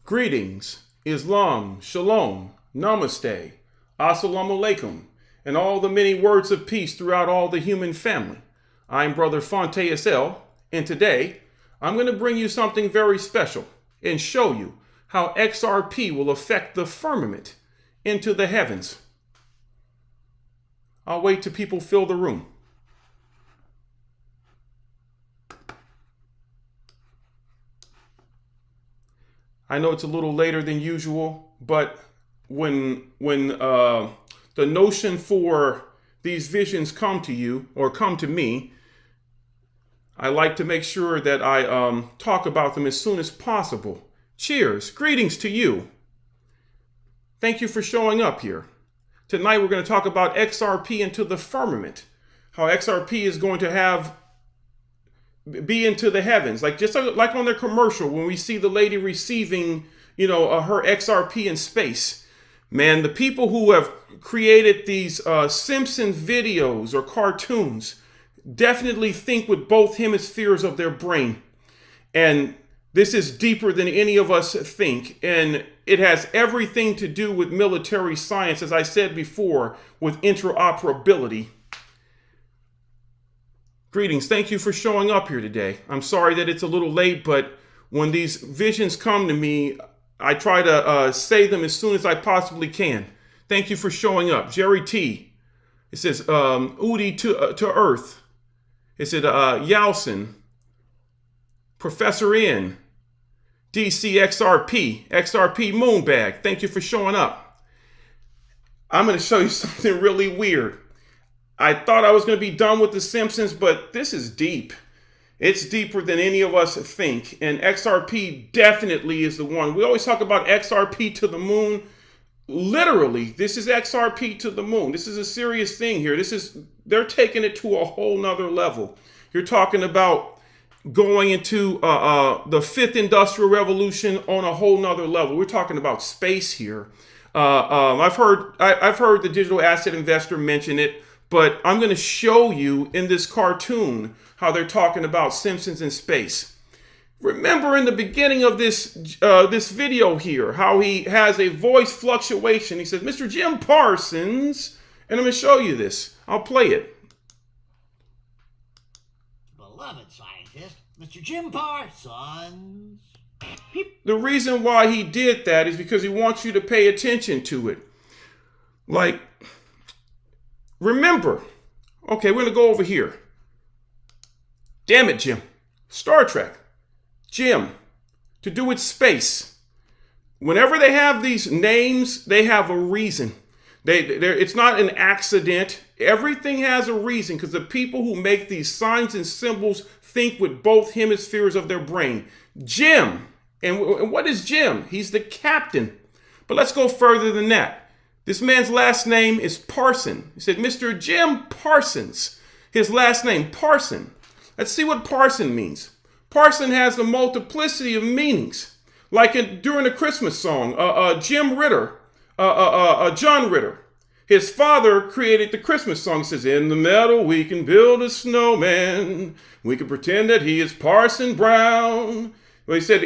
Greetings, Islam, Shalom, Namaste, Assalamu Alaikum, and all the many words of peace throughout all the human family. I'm Brother Fonte SL, and today I'm going to bring you something very special and show you how XRP will affect the firmament into the heavens. I'll wait till people fill the room. I know it's a little later than usual, but when the notion for these visions come to you or come to me, I like to make sure that I talk about them as soon as possible. Cheers, greetings to you. Thank you for showing up here. Tonight we're going to talk about XRP into the firmament, how XRP is going to be into the heavens, just like on their commercial when we see the lady receiving, her XRP in space. Man, the people who have created these Simpsons videos or cartoons definitely think with both hemispheres of their brain. And this is deeper than any of us think. And it has everything to do with military science, as I said before, with interoperability. Greetings. Thank you for showing up here today. I'm sorry that it's a little late, but when these visions come to me, I try to say them as soon as I possibly can. Thank you for showing up. Jerry T. It says, Udi to Earth. It said, Yowson. Professor N. DC XRP. XRP Moonbag. Thank you for showing up. I'm going to show you something really weird. I thought I was going to be done with The Simpsons, but this is deep. It's deeper than any of us think, and XRP definitely is the one. We always talk about XRP to the moon. Literally, this is XRP to the moon. This is a serious thing here. They're taking it to a whole nother level. You're talking about going into the fifth industrial revolution on a whole nother level. We're talking about space here. I've heard the digital asset investor mention it. But I'm going to show you in this cartoon how they're talking about Simpsons in space. Remember in the beginning of this video here, how he has a voice fluctuation. He says, Mr. Jim Parsons, and I'm going to show you this. I'll play it. Beloved scientist, Mr. Jim Parsons. The reason why he did that is because he wants you to pay attention to it. Remember, okay, we're going to go over here. Damn it, Jim. Star Trek. Jim, to do with space. Whenever they have these names, they have a reason. It's not an accident. Everything has a reason because the people who make these signs and symbols think with both hemispheres of their brain. Jim. And what is Jim? He's the captain. But let's go further than that. This man's last name is Parson. He said, Mr. Jim Parsons. His last name, Parson. Let's see what Parson means. Parson has a multiplicity of meanings. During the Christmas song, Jim Ritter, John Ritter. His father created the Christmas song. It says, in the meadow we can build a snowman. We can pretend that he is Parson Brown. Well, he said,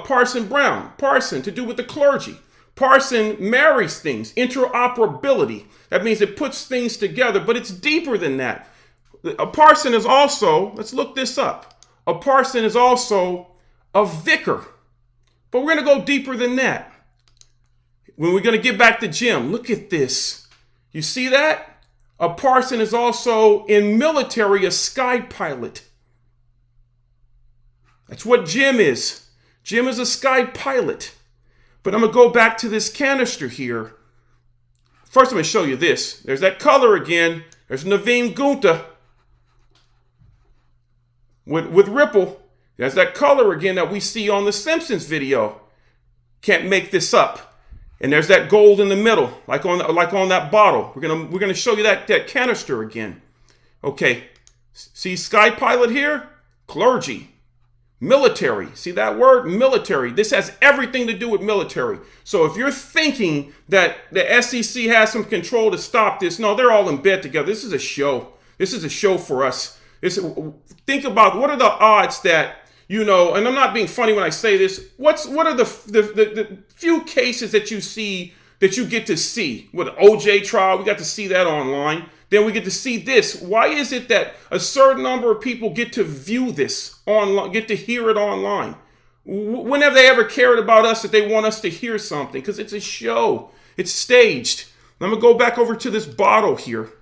Parson Brown. Parson, to do with the clergy. Parson marries things, interoperability. That means it puts things together, but it's deeper than that. A parson is also, let's look this up. A parson is also a vicar. But we're going to go deeper than that. When we're going to get back to Jim, look at this. You see that? A parson is also in military, a sky pilot. That's what Jim is. Jim is a sky pilot. But I'm going to go back to this canister here. First, I'm going to show you this. There's that color again. There's Naveen Gunta with Ripple. There's that color again that we see on the Simpsons video. Can't make this up. And there's that gold in the middle, like on that bottle. We're gonna show you that canister again. Okay. See Sky Pilot here? Clergy. Military. See that word? Military. This has everything to do with military. So if you're thinking that the SEC has some control to stop this, no, they're all in bed together. This is a show. This is a show for us. Think about what are the odds that you know, and I'm not being funny when I say this, what are the few cases that you see, that you get to see? With the OJ trial, we got to see that online. Then we get to see this. Why is it that a certain number of people get to view this online, get to hear it online? When have they ever cared about us that they want us to hear something? Because it's a show. It's staged. I'm going to go back over to this bottle here.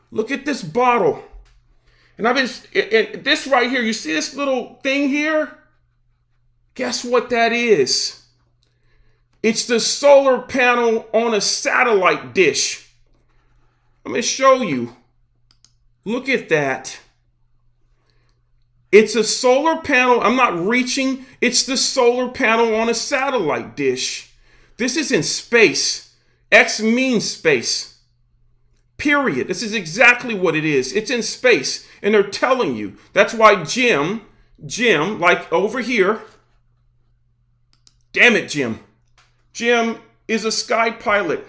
Look at this bottle. And and this right here, you see this little thing here? Guess what that is? It's the solar panel on a satellite dish. Let me show you. Look at that. It's a solar panel. I'm not reaching. It's the solar panel on a satellite dish. This is in space. X means space. Period. This is exactly what it is. It's in space. And they're telling you. That's why Jim, like over here. Damn it, Jim. Jim is a sky pilot.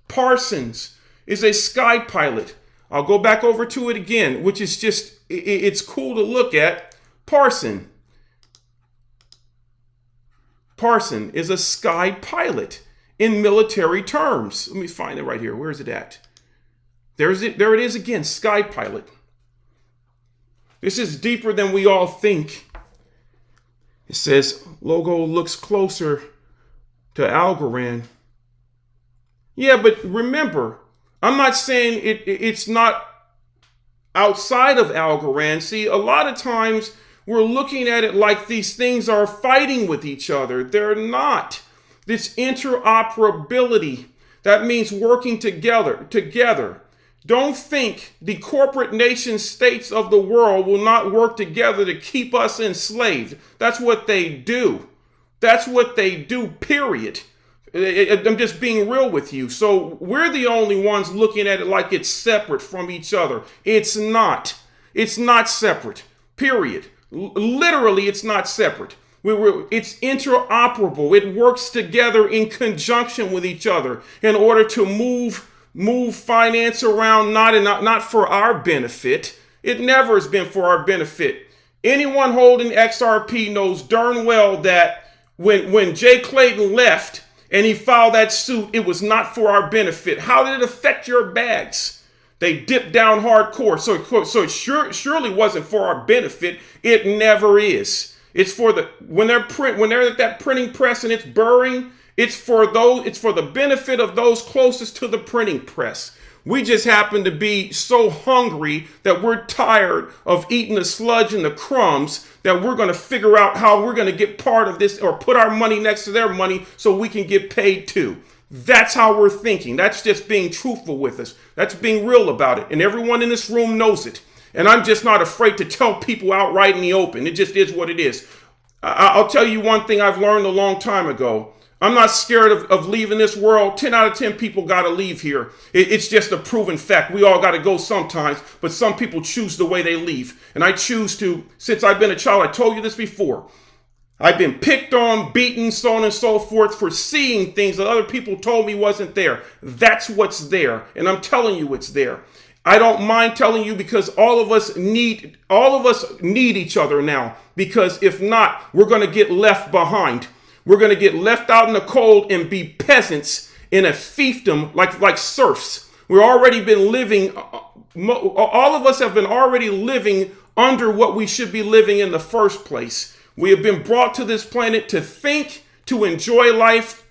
Parsons is a sky pilot. I'll go back over to it again, which is just, it's cool to look at. Parson is a sky pilot in military terms. Let me find it right here. Where is it at? There it is again, sky pilot. This is deeper than we all think. It says, logo looks closer to Algorand. Yeah, but remember, I'm not saying it's not outside of Algorand. See, a lot of times we're looking at it like these things are fighting with each other. They're not. This interoperability, that means working together. Don't think the corporate nation states of the world will not work together to keep us enslaved. That's what they do. That's what they do, period. I'm just being real with you. So we're the only ones looking at it like it's separate from each other. It's not. It's not separate, period. Literally, it's not separate. It's interoperable. It works together in conjunction with each other in order to move finance around, not for our benefit. It never has been for our benefit. Anyone holding XRP knows darn well that when Jay Clayton left and he filed that suit, it was not for our benefit. How did it affect your bags? They dipped down hardcore. So it surely wasn't for our benefit. It never is. It's for when they're at that printing press and it's burring. It's for the benefit of those closest to the printing press. We just happen to be so hungry that we're tired of eating the sludge and the crumbs that we're going to figure out how we're going to get part of this or put our money next to their money so we can get paid too. That's how we're thinking. That's just being truthful with us. That's being real about it. And everyone in this room knows it. And I'm just not afraid to tell people outright in the open. It just is what it is. I'll tell you one thing I've learned a long time ago. I'm not scared of leaving this world. 10 out of 10 people got to leave here. It's just a proven fact. We all got to go sometimes, but some people choose the way they leave. And I choose to, since I've been a child, I told you this before. I've been picked on, beaten, so on and so forth for seeing things that other people told me wasn't there. That's what's there. And I'm telling you it's there. I don't mind telling you because all of us need each other now. Because if not, we're going to get left behind. We're going to get left out in the cold and be peasants in a fiefdom like serfs. We've already been living, all of us have been already living under what we should be living in the first place. We have been brought to this planet to think, to enjoy life,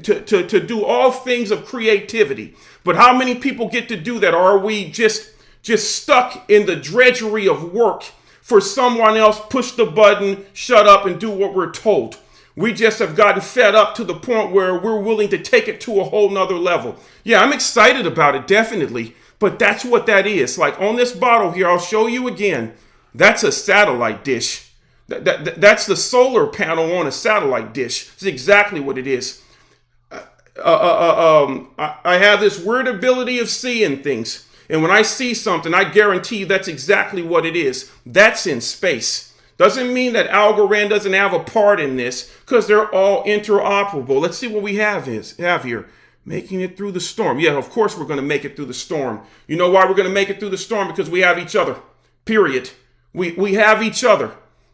to do all things of creativity. But how many people get to do that? Or are we just stuck in the drudgery of work for someone else, push the button, shut up, and do what we're told? We just have gotten fed up to the point where we're willing to take it to a whole nother level. Yeah, I'm excited about it, definitely. But that's what that is. Like on this bottle here, I'll show you again. That's a satellite dish. That's the solar panel on a satellite dish. That's exactly what it is. I have this weird ability of seeing things. And when I see something, I guarantee you that's exactly what it is. That's in space. Doesn't mean that Algorand doesn't have a part in this because they're all interoperable. Let's see what we have here. Making it through the storm. Yeah, of course we're going to make it through the storm. You know why we're going to make it through the storm? Because we have each other. Period. We have each other.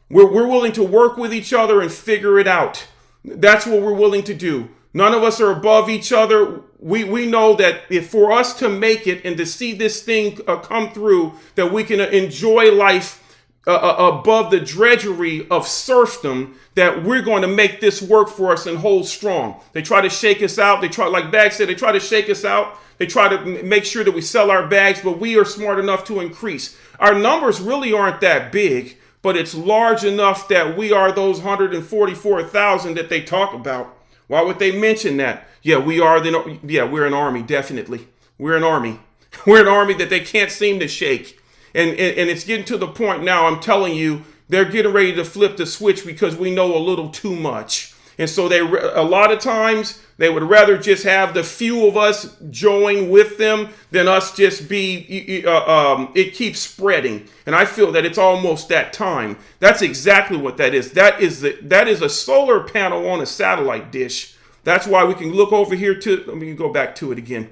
We're willing to work with each other and figure it out. That's what we're willing to do. None of us are above each other. We know that if for us to make it and to see this thing come through, that we can enjoy life above the drudgery of serfdom, that we're going to make this work for us and hold strong. They try to shake us out. They try, like Bag said, they try to shake us out. They try to make sure that we sell our bags, but we are smart enough to increase. Our numbers really aren't that big, but it's large enough that we are those 144,000 that they talk about. Why would they mention that? Yeah, we're an army, definitely. We're an army. We're an army that they can't seem to shake. And it's getting to the point now, I'm telling you, they're getting ready to flip the switch because we know a little too much. And so a lot of times they would rather just have the few of us join with them than us just it keeps spreading. And I feel that it's almost that time. That's exactly what that is. That is a solar panel on a satellite dish. That's why we can look over here let me go back to it again.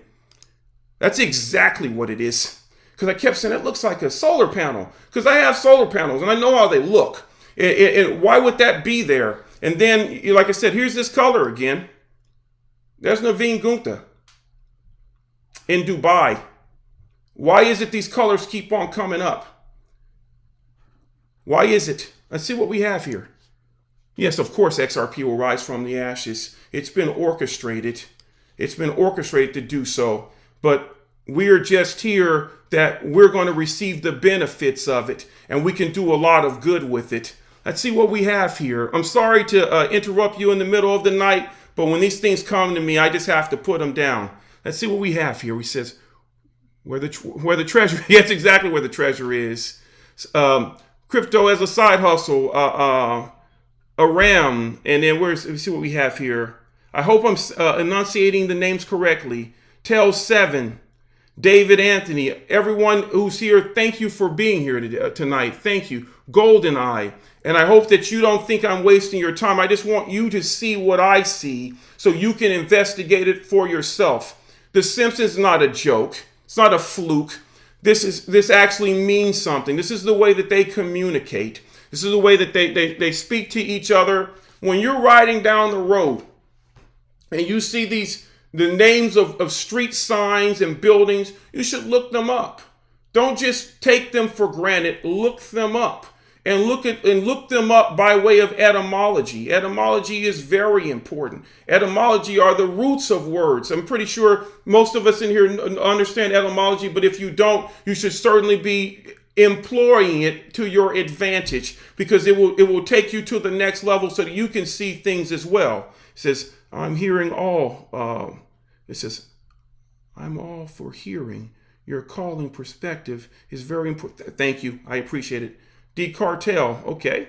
That's exactly what it is. Because I kept saying it looks like a solar panel. Because I have solar panels and I know how they look. And why would that be there? And then, like I said, here's this color again. There's Naveen Gupta in Dubai. Why is it these colors keep on coming up? Why is it? Let's see what we have here. Yes, of course, XRP will rise from the ashes. It's been orchestrated. It's been orchestrated to do so. But we're just here that we're going to receive the benefits of it. And we can do a lot of good with it. Let's see what we have here. I'm sorry to interrupt you in the middle of the night, but when these things come to me, I just have to put them down. Let's see what we have here. He says, where the treasure, that's exactly where the treasure is. Crypto as a side hustle, Aram, and then let's see what we have here. I hope I'm enunciating the names correctly. Tell 7, David Anthony, everyone who's here, thank you for being here tonight. Thank you. GoldenEye. And I hope that you don't think I'm wasting your time. I just want you to see what I see so you can investigate it for yourself. The Simpsons is not a joke. It's not a fluke. This actually means something. This is the way that they communicate. This is the way that they speak to each other. When you're riding down the road and you see the names of street signs and buildings, you should look them up. Don't just take them for granted. Look them up. And look them up by way of etymology. Etymology is very important. Etymology are the roots of words. I'm pretty sure most of us in here understand etymology, but if you don't, you should certainly be employing it to your advantage, because it will take you to the next level so that you can see things as well. It says, I'm hearing all. It says, I'm all for hearing. Your calling perspective is very important. Thank you. I appreciate it. D. Cartel, okay.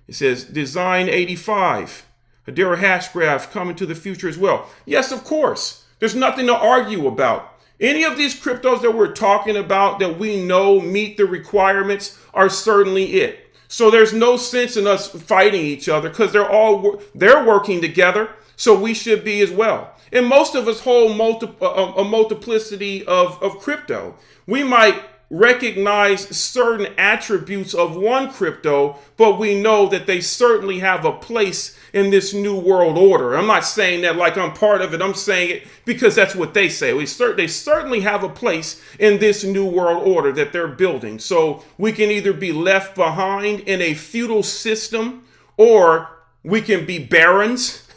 It says Design 85. Hedera Hashgraph coming to the future as well. Yes, of course. There's nothing to argue about. Any of these cryptos that we're talking about that we know meet the requirements are certainly it. So there's no sense in us fighting each other because they're working together. So we should be as well. And most of us hold a multiplicity of crypto. We might recognize certain attributes of one crypto, but we know that they certainly have a place in this new world order. I'm not saying that like I'm part of it. I'm saying it because that's what they say. They certainly have a place in this new world order that they're building. So we can either be left behind in a feudal system, or we can be barons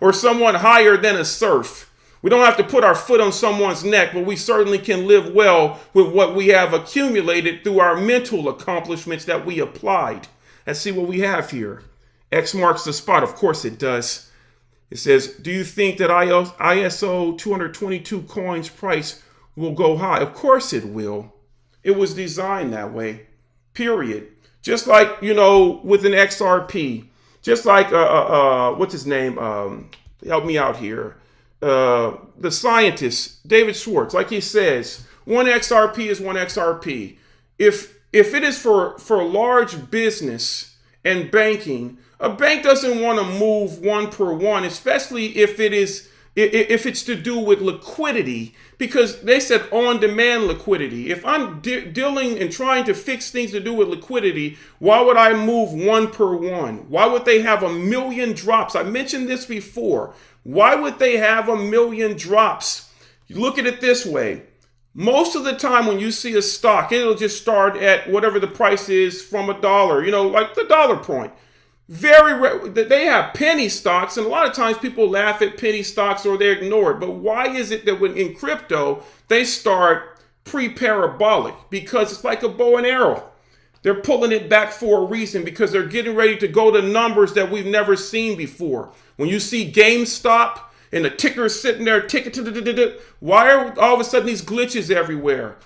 or someone higher than a serf. We don't have to put our foot on someone's neck, but we certainly can live well with what we have accumulated through our mental accomplishments that we applied. Let's see what we have here. X marks the spot. Of course it does. It says, do you think that ISO 222 coins price will go high? Of course it will. It was designed that way, period. Just like, with an XRP, just like, what's his name? Help me out here. The scientist, David Schwartz, like he says, one XRP is one XRP. If it is for large business and banking, a bank doesn't want to move one per one, especially if it is if it's to do with liquidity, because they said on-demand liquidity. If I'm dealing and trying to fix things to do with liquidity, why would I move 1 per 1? Why would they have 1 million drops? I mentioned this before. Why would they have 1 million drops? You look at it this way. Most of the time when you see a stock, it'll just start at whatever the price is from $1, like the dollar point. They have penny stocks, and a lot of times people laugh at penny stocks or they ignore it. But why is it that when in crypto they start pre-parabolic? Because it's like a bow and arrow. They're pulling it back for a reason, because they're getting ready to go to numbers that we've never seen before. When you see GameStop and the ticker is sitting there, why are all of a sudden these glitches everywhere?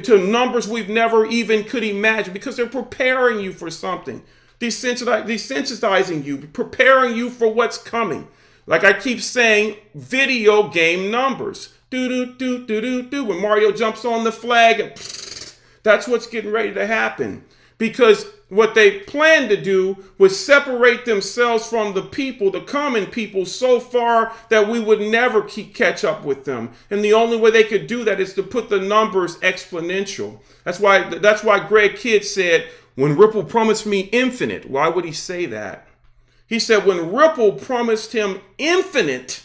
To numbers we've never even could imagine, because they're preparing you for something. Desensitizing you, preparing you for what's coming. Like I keep saying, video game numbers. When Mario jumps on the flag, that's what's getting ready to happen. Because what they planned to do was separate themselves from the people, the common people, so far that we would never catch up with them. And the only way they could do that is to put the numbers exponential. That's why Greg Kidd said, when Ripple promised me infinite. Why would he say that? He said when Ripple promised him infinite,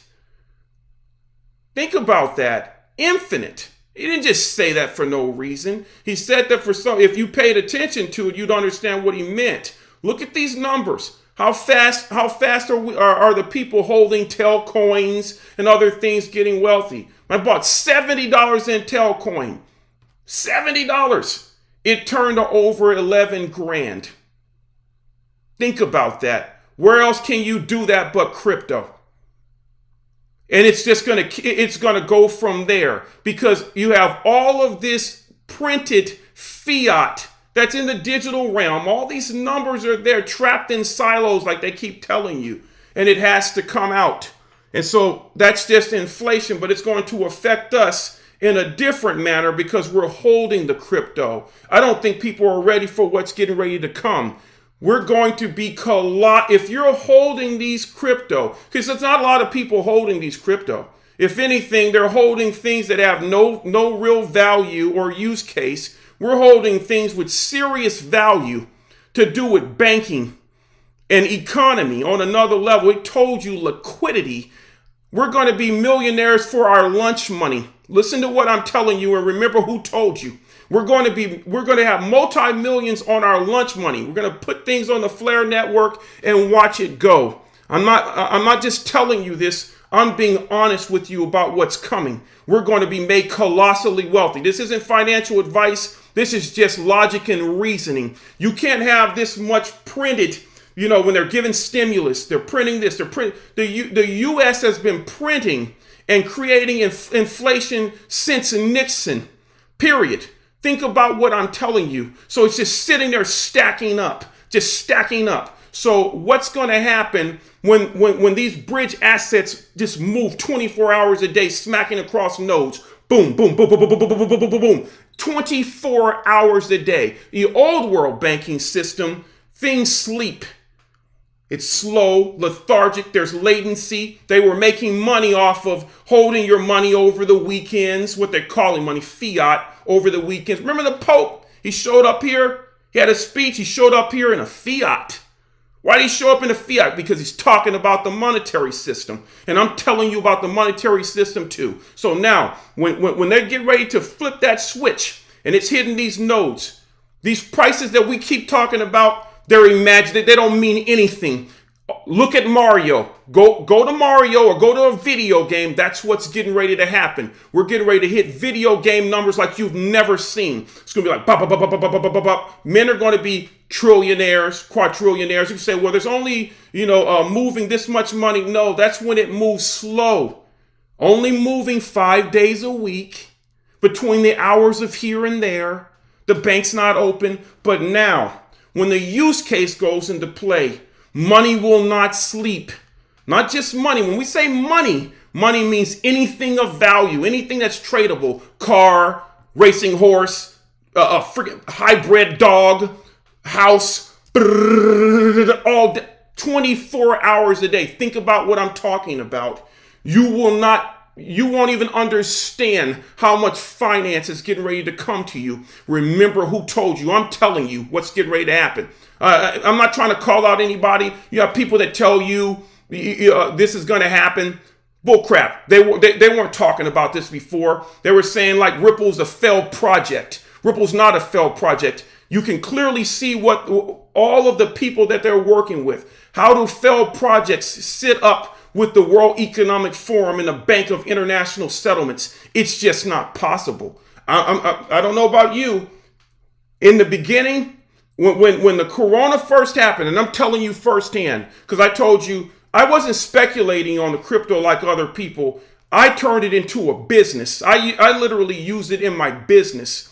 think about that, infinite. He didn't just say that for no reason. He said that for some, if you paid attention to it, you'd understand what he meant. Look at these numbers. How fast are the people holding Telcoins and other things getting wealthy? I bought $70 in Telcoin. $70. It turned to over 11 grand. Think about that. Where else can you do that but crypto? And it's gonna go from there, because you have all of this printed fiat that's in the digital realm. All these numbers are there trapped in silos like they keep telling you, and it has to come out. And so that's just inflation, but it's going to affect us in a different manner because we're holding the crypto. I don't think people are ready for what's getting ready to come. We're going to be if you're holding these crypto, because there's not a lot of people holding these crypto. If anything, they're holding things that have no real value or use case. We're holding things with serious value to do with banking and economy on another level. It told you liquidity. We're going to be millionaires for our lunch money. Listen to what I'm telling you and remember who told you. We're going to have multi-millions on our lunch money. We're going to put things on the Flare network and watch it go. I'm not just telling you this. I'm being honest with you about what's coming. We're going to be made colossally wealthy. This isn't financial advice. This is just logic and reasoning. You can't have this much printed. When they're giving stimulus, they're printing this. The U.S. has been printing and creating inflation since Nixon. Period. Think about what I'm telling you. So it's just sitting there stacking up. So what's going to happen when these bridge assets just move 24 hours a day, smacking across nodes? Boom, boom, boom, boom, boom, boom, boom, boom, boom, boom, boom. 24 hours a day. The old world banking system, things sleep. It's slow, lethargic, there's latency. They were making money off of holding your money over the weekends, what they're calling money, fiat, over the weekends. Remember the Pope? He showed up here. He had a speech. He showed up here in a fiat. Why did he show up in a fiat? Because he's talking about the monetary system. And I'm telling you about the monetary system too. So now, when they get ready to flip that switch and it's hitting these nodes, these prices that we keep talking about, they're imagined. They don't mean anything. Look at Mario. Go to Mario or go to a video game. That's what's getting ready to happen. We're getting ready to hit video game numbers like you've never seen. It's going to be like bop, bop, bop, bop, bop, bop, bop, bop. Men are going to be trillionaires, quadrillionaires. You can say, well, there's only, moving this much money. No, that's when it moves slow. Only moving 5 days a week between the hours of here and there. The bank's not open. But now, when the use case goes into play, money will not sleep. Not just money. When we say money, money means anything of value, anything that's tradable. Car, racing horse, a freaking hybrid dog, house, all day, 24 hours a day. Think about what I'm talking about. You won't even understand how much finance is getting ready to come to you. Remember who told you. I'm telling you what's getting ready to happen. I'm not trying to call out anybody. You have people that tell you this is going to happen. Bullcrap. They weren't talking about this before. They were saying like Ripple's a failed project. Ripple's not a failed project. You can clearly see what all of the people that they're working with. How do failed projects sit up with the World Economic Forum and the Bank of International Settlements? It's just not possible. I don't know about you. In the beginning, when the corona first happened, and I'm telling you firsthand, because I told you, I wasn't speculating on the crypto like other people. I turned it into a business. I literally used it in my business.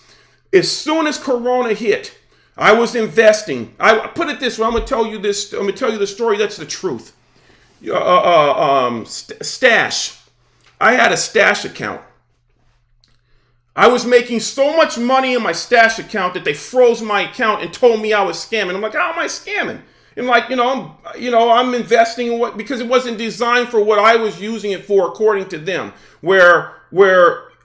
As soon as corona hit, I was investing. I put it this way. I'm going to tell you this. I'm going to tell you the story that's the truth. Stash. I had a stash account. I was making so much money in my stash account that they froze my account and told me I was scamming. I'm like, how am I scamming? And like, I'm investing in what, because it wasn't designed for what I was using it for, according to them, where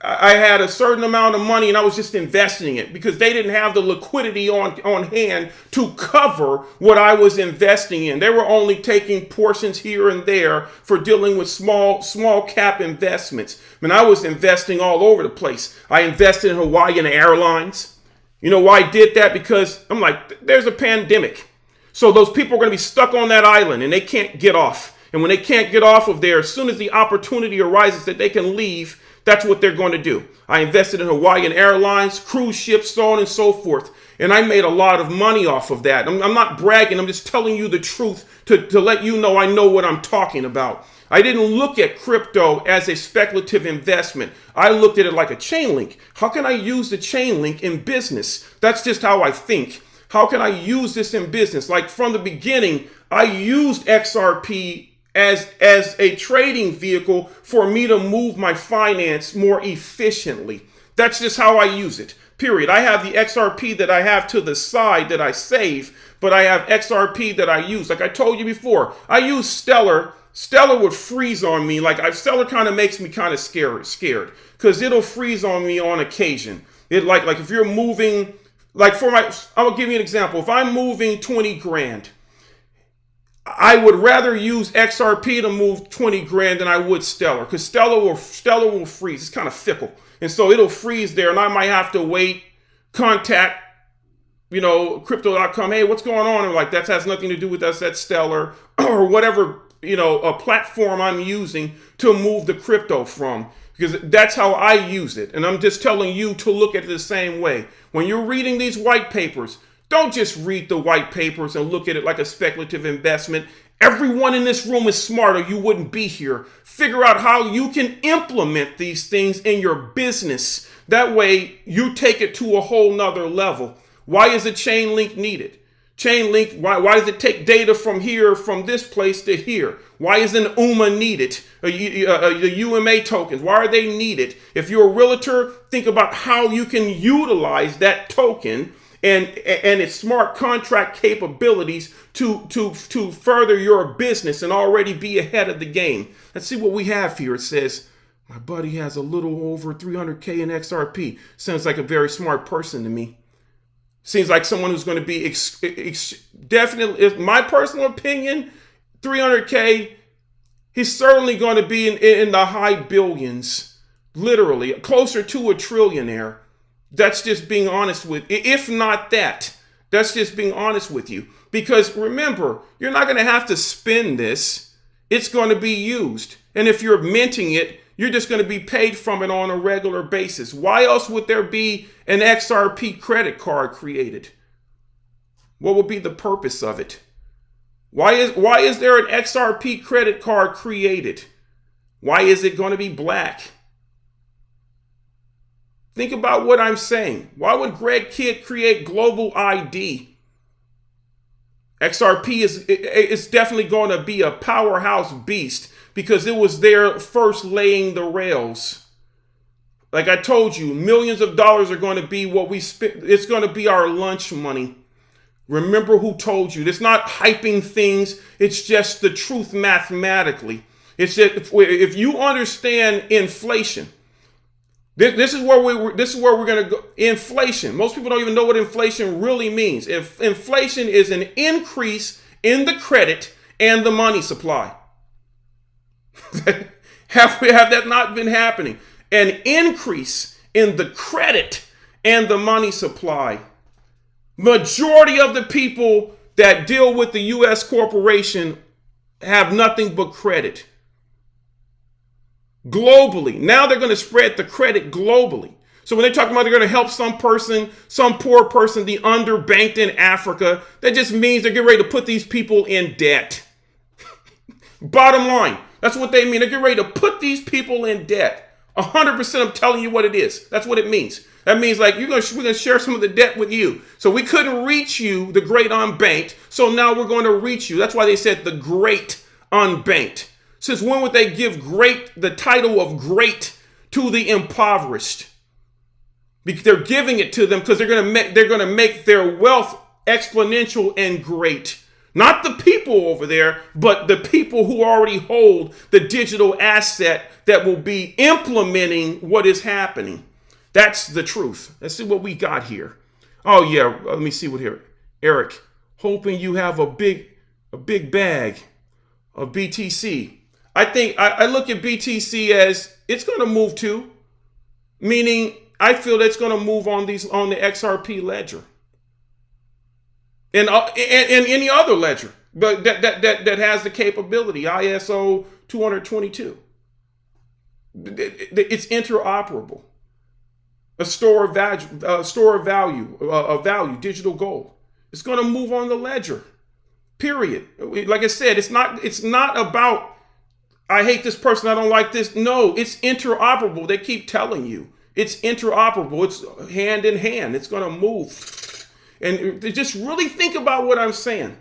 I had a certain amount of money and I was just investing it because they didn't have the liquidity on hand to cover what I was investing in. They were only taking portions here and there for dealing with small cap investments. I mean, I was investing all over the place. I invested in Hawaiian Airlines. You know why I did that? Because I'm like, there's a pandemic. So those people are going to be stuck on that island and they can't get off. And when they can't get off of there, as soon as the opportunity arises that they can leave, that's what they're going to do. I invested in Hawaiian Airlines, cruise ships, so on and so forth. And I made a lot of money off of that. I'm not bragging. I'm just telling you the truth to let you know I know what I'm talking about. I didn't look at crypto as a speculative investment. I looked at it like a chain link. How can I use the chain link in business? That's just how I think. How can I use this in business? Like from the beginning, I used XRP as a trading vehicle for me to move my finance more efficiently. That's just how I use it, period. I have the XRP that I have to the side that I save, but I have XRP that I use. Like I told you before, I use Stellar. Stellar would freeze on me. Stellar kind of makes me kind of scared because it'll freeze on me on occasion. It like if you're moving, I'll give you an example. If I'm moving 20 grand, I would rather use XRP to move 20 grand than I would Stellar, because Stellar will freeze. It's kind of fickle. And so it'll freeze there and I might have to wait, contact, crypto.com. Hey, what's going on? And like, that has nothing to do with us. That's Stellar or whatever, a platform I'm using to move the crypto from, because that's how I use it. And I'm just telling you to look at it the same way. When you're reading these white papers, don't just read the white papers and look at it like a speculative investment. Everyone in this room is smarter. You wouldn't be here. Figure out how you can implement these things in your business. That way you take it to a whole nother level. Why is a chain link needed? Chain link, why does it take data from here, from this place to here? Why is an UMA needed? The UMA tokens, why are they needed? If you're a realtor, think about how you can utilize that token and its smart contract capabilities to further your business and already be ahead of the game. Let's see what we have here. It says, my buddy has a little over 300K in XRP. Sounds like a very smart person to me. Seems like someone who's going to be definitely, in my personal opinion, 300K, he's certainly going to be in the high billions, literally, closer to a trillionaire. That's just being honest with, if not that, that's just being honest with you. Because remember, you're not going to have to spend this. It's going to be used. And if you're minting it, you're just going to be paid from it on a regular basis. Why else would there be an XRP credit card created? What would be the purpose of it? Why is there an XRP credit card created? Why is it going to be black? Think about what I'm saying. Why would Greg Kidd create Global ID? XRP is definitely going to be a powerhouse beast because it was there first laying the rails. Like I told you, millions of dollars are going to be what we spend. It's going to be our lunch money. Remember who told you. It's not hyping things. It's just the truth mathematically. It's that if you understand inflation, this is where we're going to go. Inflation. Most people don't even know what inflation really means. If inflation is an increase in the credit and the money supply. have that not been happening? An increase in the credit and the money supply. Majority of the people that deal with the U.S. corporation have nothing but credit. Globally. Now they're going to spread the credit globally. So when they're talking about they're going to help some person, some poor person, the underbanked in Africa, that just means they're getting ready to put these people in debt. Bottom line, that's what they mean. They're getting ready to put these people in debt. 100% I'm telling you what it is. That's what it means. That means like we're going to share some of the debt with you. So we couldn't reach you, the great unbanked. So now we're going to reach you. That's why they said the great unbanked. Since when would they give the title of great to the impoverished? Because they're giving it to them because they're going to make their wealth exponential and great. Not the people over there, but the people who already hold the digital asset that will be implementing what is happening. That's the truth. Let's see what we got here. Oh yeah, let me see what here. Eric, hoping you have a big bag of BTC. I think I look at BTC as it's going to move too, meaning I feel it's going to move on the XRP ledger and any other ledger that has the capability ISO 222. It's interoperable. A store of value, digital gold. It's going to move on the ledger. Period. Like I said, it's not about I hate this person, I don't like this. No, it's interoperable. They keep telling you. It's interoperable. It's hand in hand. It's going to move. And just really think about what I'm saying.